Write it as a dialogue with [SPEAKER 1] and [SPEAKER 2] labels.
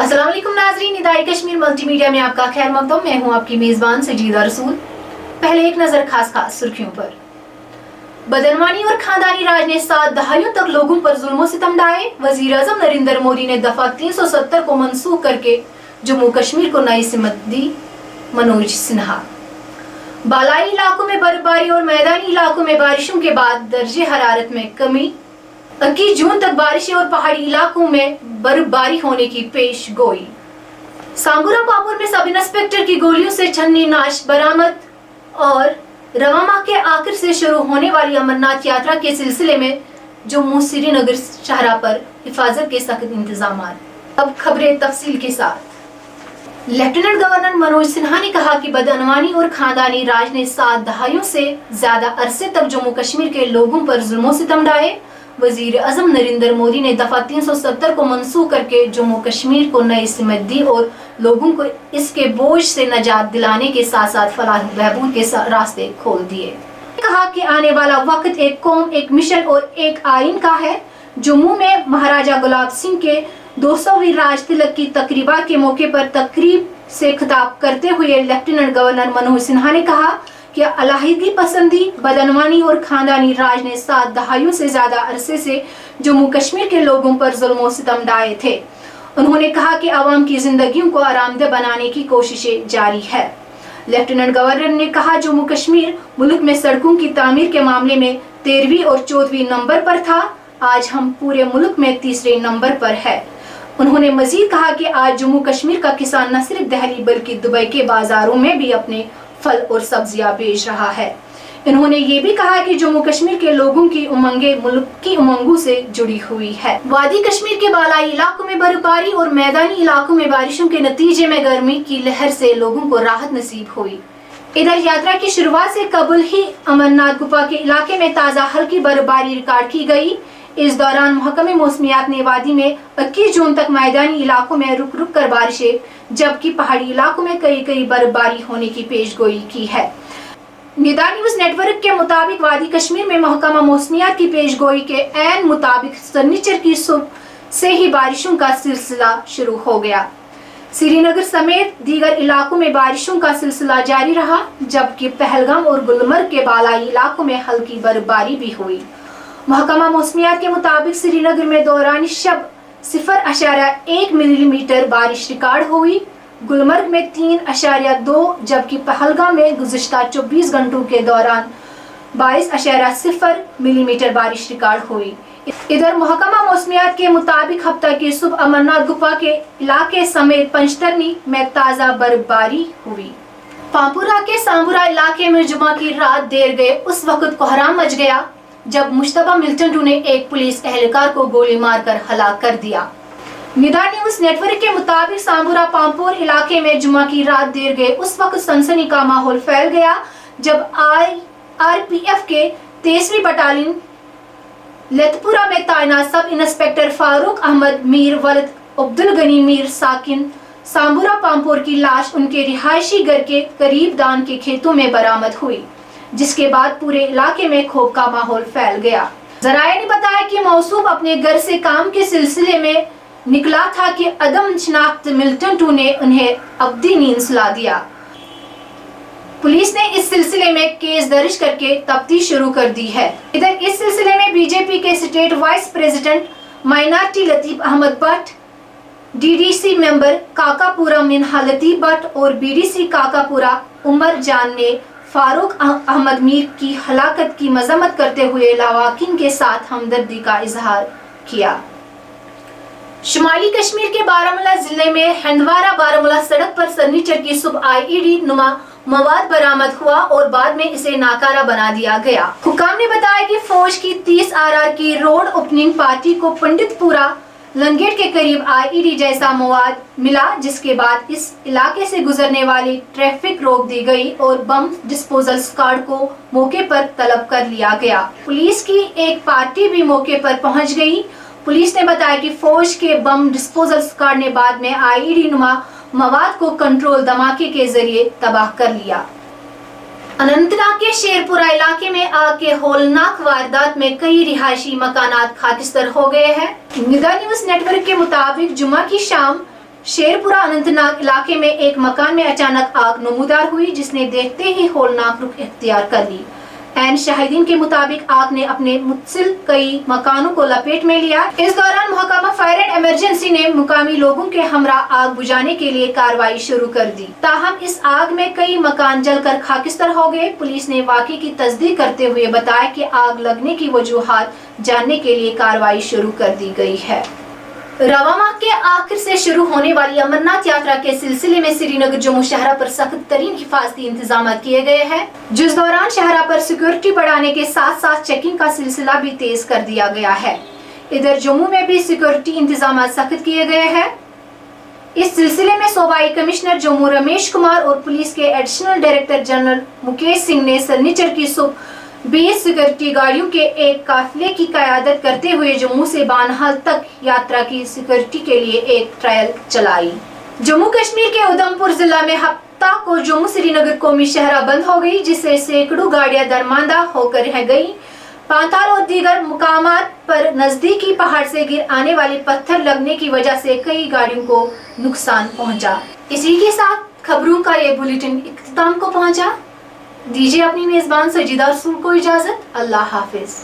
[SPEAKER 1] अस्सलाम वालेकुम नाज़रीन, निदाई कश्मीर मल्टी मीडिया में आपका खैर मकदम। मैं हूं आपकी मेज़बान सजीदा रसूल। पहले एक नज़र खास सुर्खियों पर। बदनवानी और खानदानी राज ने 7 दहाइयों तक लोगों पर जुल्म सितम ढाए। वज़ीर आज़म नरेंद्र मोदी ने दफा 370 को मनसूख करके जम्मू कश्मीर को नई सिमत दी। मनोज सिन्हा। बालाई इलाकों में बर्फबारी और मैदानी इलाकों में बारिशों के बाद दर्जे हरारत में कमी। 21 जून तक बारिशें और पहाड़ी इलाकों में बर्फबारी होने की पेश गोई। सांबुरा पापुर में सब इंस्पेक्टर की गोलियों से छन्नी नाश बरामद। और रवा माह के आखिर से शुरू होने वाली अमरनाथ यात्रा के सिलसिले में जम्मू श्रीनगर शाहरा पर हिफाजत के सख्त इंतजाम। अब खबरें तफसील के साथ। लेफ्टिनेंट गवर्नर मनोज सिन्हा ने कहा कि बदनवानी और खानदानी राज ने 7 दहाइयों से ज्यादा अरसे तक जम्मू कश्मीर के लोगों पर जुल्म सितम ढाए। वजीर आज़म नरेंद्र मोदी ने दफा 370 को मनसूख करके जम्मू कश्मीर को नई सिमत दी और लोगों को इसके बोझ से निजात दिलाने के साथ साथ फलाह बहबूद के रास्ते खोल दिए। कहा कि आने वाला वक्त एक कौम, एक मिशन और एक आइन का है। जम्मू में महाराजा गुलाब सिंह के 200वीं राज तिलक की तकरीबा के मौके पर तकरीब से खिताब करते हुए लेफ्टिनेंट गवर्नर मनोज सिन्हा ने कहा कि अलहदगी पसंदी, बदनवानी और खानदानी राज ने 7 दहाइयों से ज्यादा अरसे से जम्मू कश्मीर के लोगों पर जुल्म सितम ढाए थे। उन्होंने कहा कि आवाम की जिंदगियों को आरामदेह बनाने की कोशिशें जारी है। लेफ्टिनेंट गवर्नर ने कहा जम्मू कश्मीर मुल्क में सड़कों की तामीर के मामले में 13वीं और 14वीं नंबर पर था। आज हम पूरे मुल्क में 3रे नंबर पर है। उन्होंने मजीद कहा कि आज जम्मू कश्मीर का किसान न सिर्फ दिल्ली बल्कि दुबई के बाजारों में भी अपने फल और सब्जियां बेच रहा है। इन्होंने ये भी कहा कि जम्मू कश्मीर के लोगों की उमंगे मुल्क की उमंगों से जुड़ी हुई है। वादी कश्मीर के बालाई इलाकों में बर्फबारी और मैदानी इलाकों में बारिशों के नतीजे में गर्मी की लहर से लोगों को राहत नसीब हुई। इधर यात्रा की शुरुआत से कबल ही अमरनाथ गुफा के इलाके में ताज़ा हल्की बर्फबारी रिकॉर्ड की गई। इस दौरान महकमे मौसमियात ने वादी में 21 जून तक मैदानी इलाकों में रुक रुक कर बारिशें जबकि पहाड़ी इलाकों में कई बर्फबारी होने की पेशगोई की है। निदा न्यूज नेटवर्क के मुताबिक वादी कश्मीर में महकमा मौसमियात की पेशगोई के ऐन मुताबिक शनिचर की सुबह से ही बारिशों का सिलसिला शुरू हो गया। श्रीनगर समेत दीगर इलाकों में बारिशों का सिलसिला जारी रहा जबकि पहलगाम और गुलमर्ग के बालाई इलाकों में हल्की बर्फबारी भी हुई। महकमा मौसमियात के मुताबिक श्रीनगर में दौरान शब 0.1 मिलीमीटर बारिश रिकॉर्ड हुई। गुलमर्ग में 3.2 जबकि पहलगाम में गुज़िश्ता 24 घंटों के दौरान 22.0 मिलीमीटर बारिश रिकॉर्ड हुई। इधर महकमा मौसमियात के मुताबिक हफ्ता की सुबह अमरनाथ गुफा के इलाके समेत पंचतरनी में ताज़ा बर्फबारी हुई। पांपुरा के सांबुरा इलाके में जुमा की रात देर गए उस वक्त कोहराम मच गया जब मुश्तबा मिल्टन टू ने एक पुलिस एहलकार को गोली मारकर हलाक कर दिया। निदा न्यूज नेटवर्क के मुताबिक सांबुरा पांपुर इलाके में जुमा की रात देर गए उस वक्त सनसनी का माहौल फैल गया जब आरपीएफ के 23वीं बटालियन लेतपुरा में तैनात सब इंस्पेक्टर फारूक अहमद मीर वलद अब्दुल गनी मीर साकिन सांबुरा पांपुर की लाश उनके रिहायशी घर के करीब दान के खेतों में बरामद हुई, जिसके बाद पूरे इलाके में खौफ का माहौल फैल गया। जराये ने बताया कि मौसूफ अपने घर से काम के सिलसिले में निकला था कि अदम शनाख्त मिल्टन टू ने उन्हें अब्दी नींद सुला दिया। पुलिस ने इस सिलसिले में केस दर्ज करके तफ्तीश शुरू कर दी है। इधर इस सिलसिले में बीजेपी के state vice president minority Latif Ahmad Bhat, DDC member Kakapura Minha Latif Bhat और बीडीसी काकापुरा उमर जान ने फारूक अहमद मीर की हलाकत की मजम्मत करते हुए लवाकिन के साथ हमदर्दी का इजहार किया। शुमाली कश्मीर के बारामूला जिले में हंदवारा बारामूला सड़क पर सनीचर की सुबह आईईडी नुमा मवाद बरामद हुआ और बाद में इसे नाकारा बना दिया गया। हुकाम ने बताया कि फौज की 30 आरआर की रोड ओपनिंग पार्टी को पंडितपुरा लंगेट के करीब आईईडी जैसा मवाद मिला, जिसके बाद इस इलाके से गुजरने वाली ट्रैफिक रोक दी गई और बम डिस्पोजल स्क्वाड को मौके पर तलब कर लिया गया। पुलिस की एक पार्टी भी मौके पर पहुंच गई। पुलिस ने बताया कि फौज के बम डिस्पोजल स्क्वाड ने बाद में आईईडी नुमा मवाद को कंट्रोल धमाके के जरिए तबाह कर लिया। अनंतनाग के शेरपुरा इलाके में आग के होलनाक वारदात में कई रिहायशी मकानात खाकिस्तर हो गए हैं। निदा न्यूज नेटवर्क के मुताबिक जुमा की शाम शेरपुरा अनंतनाग इलाके में एक मकान में अचानक आग नमूदार हुई, जिसने देखते ही होलनाक रुख इख्तियार कर ली। ऐन शाहिदीन के मुताबिक आग ने अपने मुत्सिल कई मकानों को लपेट में लिया। इस दौरान महकमा फायर एंड इमरजेंसी ने मुकामी लोगों के हमरा आग बुझाने के लिए कार्रवाई शुरू कर दी। ताहम इस आग में कई मकान जलकर खाकिस्तर हो गए। पुलिस ने वाक़े की तस्दीक करते हुए बताया कि आग लगने की वजूहात जानने के लिए कार्रवाई शुरू कर दी गई है। रवां माह के आखिर से शुरू होने वाली अमरनाथ यात्रा के सिलसिले में श्रीनगर जम्मू शहरा पर सख्त तरीन हिफाजती इंतजाम किए गए हैं, जिस दौरान शहरा पर सिक्योरिटी बढ़ाने के साथ साथ चेकिंग का सिलसिला भी तेज कर दिया गया है। इधर जम्मू में भी सिक्योरिटी इंतजाम सख्त किए गए हैं। इस सिलसिले में सूबाई कमिश्नर जम्मू रमेश कुमार और पुलिस के additional director general Mukesh Singh ने सनीचर की सुबह 20 सिक्योरिटी गाड़ियों के एक काफिले की क़यादत करते हुए जम्मू से बानहाल तक यात्रा की सिक्योरिटी के लिए एक ट्रायल चलाई। जम्मू कश्मीर के उधमपुर जिला में हफ्ता को जम्मू श्रीनगर कौमी शहरा बंद हो गई, जिससे सैकड़ों गाड़ियां दरमांदा होकर रह गई। पांताल और दीगर मुकामात पर नजदीकी पहाड़ से गिर आने वाले पत्थर लगने की वजह से कई गाड़ियों को नुकसान पहुंचा। इसी के साथ खबरों का ये बुलेटिन इख्तिताम को पहुंचा। दीजिए अपनी मेजबान सजीदा रसूल को इजाजत। अल्लाह हाफिज।